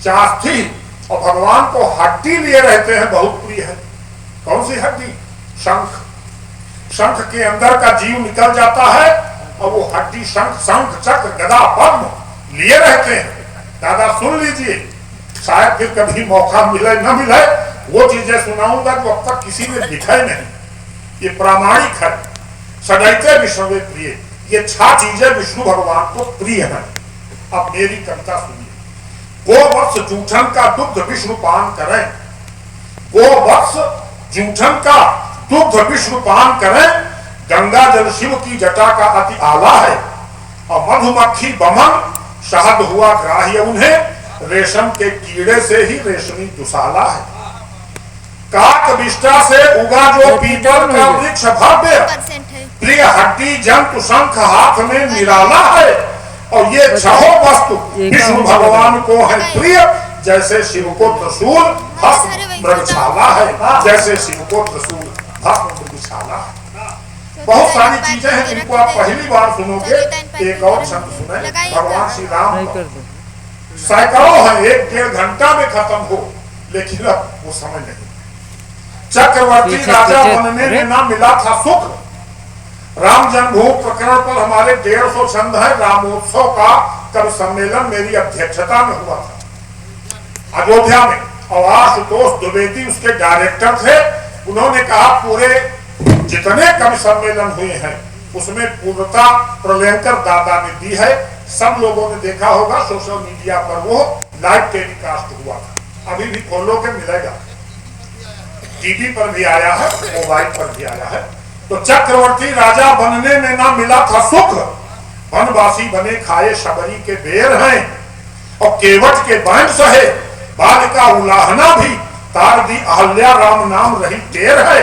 चास थी और भगवान को हड्डी लिए रहते हैं, बहुत प्रिय है। कौन सी हड्डी? शंख। शंख के अंदर का जीव निकल जाता है और वो हड्डी शंख, शंख चक्र गदा पद्म लिए रहते हैं। दादा सुन लीजिए, शायद फिर कभी मौका मिले न मिले, वो चीजें सुनाऊंगा जो अब तक किसी ने लिखा नहीं। ये प्रामाणिक है। सदैते विष्णु प्रिय, ये 6 चीजें विष्णु भगवान को प्रिय हैं। अब मेरी कविता सुनिए। गोवत्स जूठन का दुग्ध विष्णु पान करें, गोवत्स जूठन का दुग्ध विष्णु पान करें, गंगा जल शिव की जटा का अति आला है, और मधुमक्खी बमन शहद हुआ ग्राह्य उन्हें, रेशम के कीड़े से ही रेशमी दुशाला है। काक विष्टा से उगा जो पीपल का वृक्ष भव्य, प्रिय हड्डी जंतु शंख हाथ में निराला है, और ये 6 वस्तु विष्णु भगवान को है प्रिय, जैसे शिव को त्रिशूल भस्म मृगशाला है, जैसे शिव को त्रिशूल भस्म मृगशाला है। बहुत सारी चीजें हैं जिनको आप पहली बार सुनोगे। एक और शब्द सुने, भगवान श्री राम सैकड़ों हैं, 1-1.5 घंटा में खत्म हो, लेकिन अब वो समय नहीं। चक्रवर्ती राजा बनने में ना मिला था सुख, राम जन्मभूमि प्रकरण पर हमारे 150 छंद है। रामोत्सव का कवि सम्मेलन मेरी अध्यक्षता में हुआ था अयोध्या में, और आशुतोष द्विवेदी उसके डायरेक्टर थे। उन्होंने कहा पूरे जितने कवि सम्मेलन हुए हैं उसमें पूर्णता प्रलयंकर दादा ने दी है। सब लोगों ने देखा होगा, सोशल मीडिया पर वो लाइव टेलीकास्ट हुआ था। अभी भी खोलो के मिलेगा, टीवी पर भी आया है, मोबाइल पर भी आया है। तो चक्रवर्ती राजा बनने में ना मिला था सुख, वनवासी बने खाए शबरी के बेर हैं, और केवट के बैंड सहे बालिका उलाहना भी, तार दी अहल्या राम नाम रही टेर है।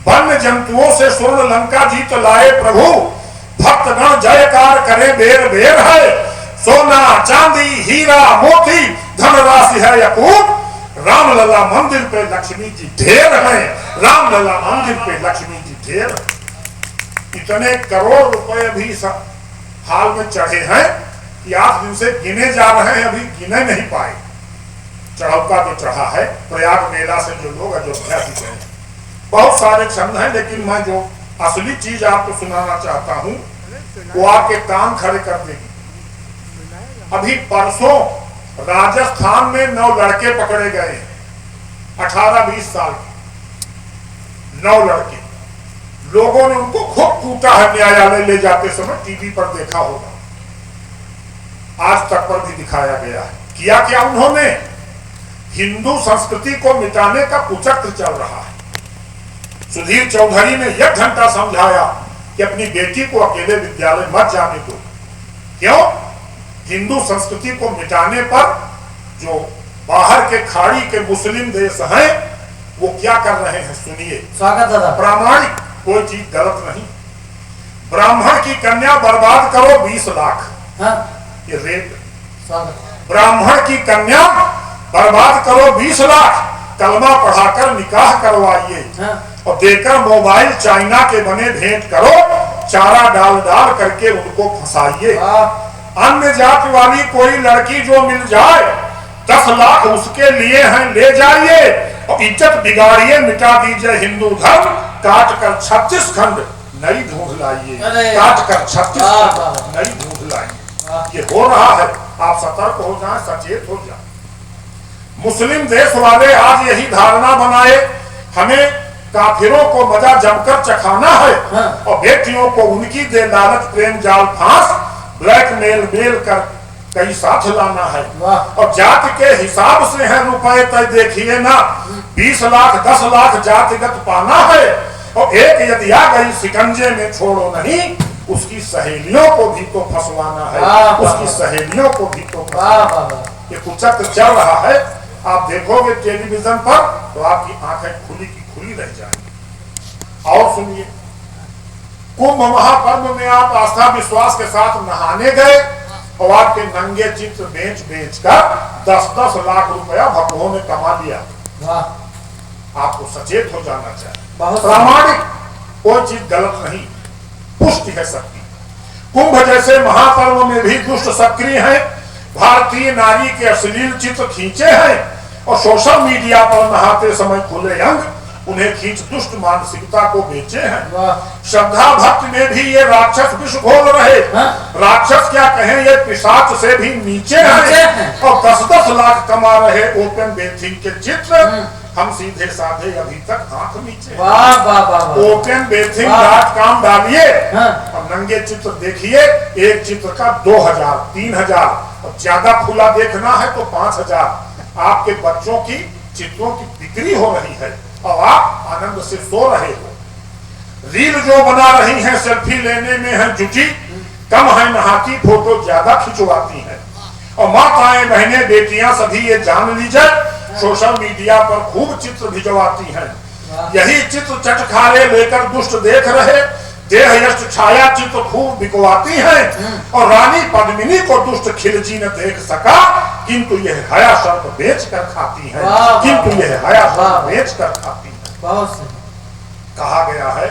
वन्य जंतुओं से स्वर्ण लंका जीत लाए प्रभु, भक्तगण जयकार करे बेर बेर है। सोना चांदी हीरा मोती धनराशि है अकूट, रामलला मंदिर पे लक्ष्मी जी ढेर है, रामलला मंदिर पे लक्ष्मी जी ढेर है। इतने करोड़ रुपए भी हाल में चढ़े हैं कि 8 दिन से गिने जा रहे हैं, अभी गिने नहीं पाए। चढ़ौका जो चढ़ा है प्रयाग मेला से जो लोग अयोध्या भी गए, बहुत सारे छंद हैं, लेकिन मैं जो असली चीज आपको सुनाना चाहता हूं वो आपके कान खड़े कर देगी। अभी परसों राजस्थान में 9 लड़के पकड़े गए, 18-20 साल के 9 लड़के। लोगों ने उनको खूब कूटा है, न्यायालय ले जाते समय टीवी पर देखा होगा, आज तक पर भी दिखाया गया है। किया क्या उन्होंने? हिंदू संस्कृति को मिटाने का कुचक्र चल रहा है। सुधीर चौधरी ने 1 घंटा समझाया कि अपनी बेटी को अकेले विद्यालय मत जाने दो। क्यों? हिंदू संस्कृति को मिटाने पर जो बाहर के खाड़ी के मुस्लिम देश हैं वो क्या कर रहे हैं, सुनिए। स्वागत दादा। प्रामाणिक, कोई चीज गलत नहीं। ब्राह्मण की कन्या बर्बाद करो 20 लाख, ये रेट। ब्राह्मण की कन्या बर्बाद करो 20 लाख, कलमा पढ़ाकर निकाह करवाइए, और देकर मोबाइल चाइना के बने भेंट करो, चारा डाल डाल करके उनको फंसाइए। अन्य जाति वाली कोई लड़की जो मिल जाए 10 लाख उसके लिए हैं, ले जाइए, और इज्जत बिगाड़िए, मिटा दीजिए हिंदू धर्म, काट कर 36 खंड नई ढूंढ लाइए, काट कर 36 खंड नई ढूंढ लाइए। ये हो रहा है, आप सतर्क हो जाएं, सचेत हो जाएं। मुस्लिम देश वाले आज यही धारणा बनाए हमें काफिरों को मजा जमकर चखाना है, और बेटियों को उनकी दे लालच प्रेम जाल फांस, ब्लैकमेल मेल कर कई साथ लाना है, और जाति के हिसाब से है रुपए तय देखिए ना, 20 लाख 10 लाख जातिगत पाना है, और एक यदि आ गई शिकंजे में छोड़ो नहीं, उसकी सहेलियों को भी तो फंसवाना है, उसकी सहेलियों को भी तो। ये कुचक्र चल रहा है, आप देखोगे टेलीविजन पर तो आपकी आंखें खुली की खुली रह जाएंगी। और सुनिए, कुंभ महापर्व में आप आस्था विश्वास के साथ नहाने गए, और आपके नंगे चित्र बेच बेच कर 10-10 लाख रुपया भक्तों ने कमा लिया। आपको सचेत हो जाना चाहिए। प्रामाणिक, कोई चीज गलत नहीं, पुष्टि है सबकी। कुंभ जैसे महापर्व में भी दुष्ट सक्रिय हैं, भारतीय नारी के अश्लील चित्र खींचे हैं और सोशल मीडिया पर नहाते समय खुले अंग उन्हें खींच दुष्ट मानसिकता को बेचे हैं। श्रद्धा भक्ति में भी ये राक्षस विष घोल रहे। राक्षस क्या कहें, ये पिशाच से भी नीचे हैं और 10-10 लाख कमा रहे ओपन बेथिंग के चित्र। हम सीधे साधे अभी तक आंख नीचे। ओपन बेथिंग .com डालिए और नंगे चित्र देखिए। एक चित्र का 2000, 3000 और ज्यादा खुला देखना है तो 5000। आपके बच्चों की चित्रों की बिक्री हो रही है और आप आनंद से सो रहे हो। रील जो बना रही हैं सेल्फी लेने में है जुटी, कम है नहाती फोटो ज्यादा खिंचवाती हैं। और माताएं बहनें बेटियां सभी ये जान लीजिए सोशल मीडिया पर खूब चित्र भिजवाती हैं। यही चित्र चटखारे लेकर दुष्ट देख रहे देह यष्ट छाया चित्र खूब बिकवाती हैं। और रानी पद्मिनी को दुष्ट खिलजी न देख सका, किंतु यह हया सर्प बेच कर खाती है। किंतु यह हया सर्प बेच कर खाती है। कहा गया है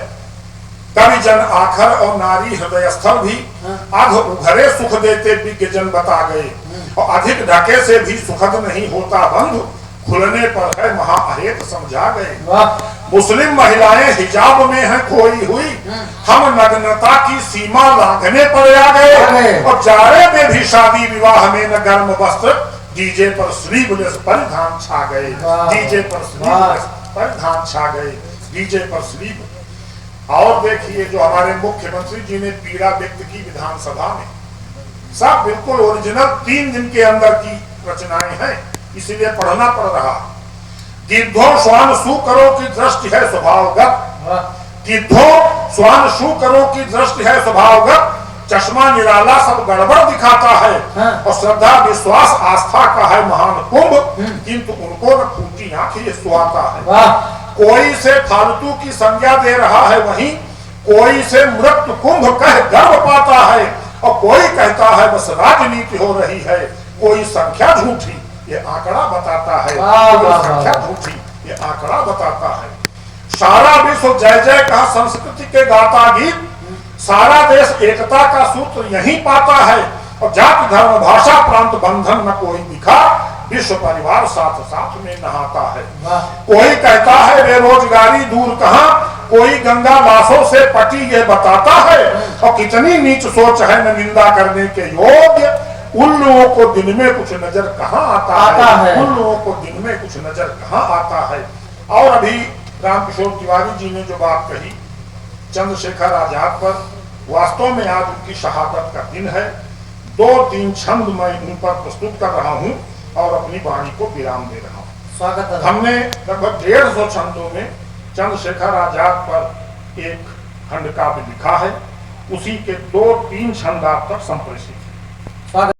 कवि जन आखर और नारी हृदय स्थल भी आध उघरे सुख देते विज्ञ जन बता गए। और अधिक ढके से भी सुखद नहीं होता बंधु, खुलने पर है महाअहेत समझा गए। मुस्लिम महिलाएं हिजाब में हैं खोई हुई, हम नग्नता की सीमा लांघने पर आ गए। और जाड़े में भी शादी विवाह में न गर्म वस्त्र, डीजे पर स्लीवलेस परिधान छा गए। डीजे पर स्लीवलेस परिधान छा गए, डीजे पर स्लीव। और देखिए जो हमारे मुख्यमंत्री जी ने पीड़ा व्यक्त की विधानसभा में, सब बिल्कुल ओरिजिनल 3 दिन के अंदर की रचनाएं हैं, इसलिए पढ़ना पड़ रहा। गिद्धों श्वान शूकरों की दृष्टि है स्वभावगत, गिद्धों श्वान शूकरों की दृष्टि है स्वभावगत। चश्मा निराला सब गड़बड़ दिखाता है और श्रद्धा विश्वास आस्था का है महान कुंभ, किंतु उनको न फूटी आंख ये सुहाता है। कोई से फालतू की संज्ञा दे रहा है वहीं, कोई से मृत्यु कुंभ कह गर्व पाता है। और कोई कहता है बस राजनीति हो रही है, कोई संख्या झूठी ये आंकड़ा बताता है। कोई संख्या झूठी ये आंकड़ा बताता है। सारा विश्व जय जय कहा संस्कृति के गाता गीत, सारा देश एकता का सूत्र यही पाता है। और जाति धर्म भाषा प्रांत बंधन न कोई दिखा, विश्व परिवार साथ साथ में नहाता है। कोई कहता है बेरोजगारी दूर कहां, कोई गंगा लाशों से पटी ये बताता है। और कितनी नीच सोच है न निंदा करने के योग्य, उन लोगों को दिन में कुछ नजर कहां आता है। उन लोगों को दिन में कुछ नजर कहां आता है। और अभी रामकिशोर तिवारी जी ने जो बात कही चंद्रशेखर आजाद पर, वास्तव में आज उनकी शहादत का दिन है। 2-3 छंद मैं उन पर प्रस्तुत कर रहा हूं और अपनी वाणी को विराम दे रहा हूं। स्वागत है। हमने लगभग 150 छंदों में चंद्रशेखर आजाद पर एक खंड काव्य लिखा है, उसी के 2-3 छंद आप तक संप्रेषित।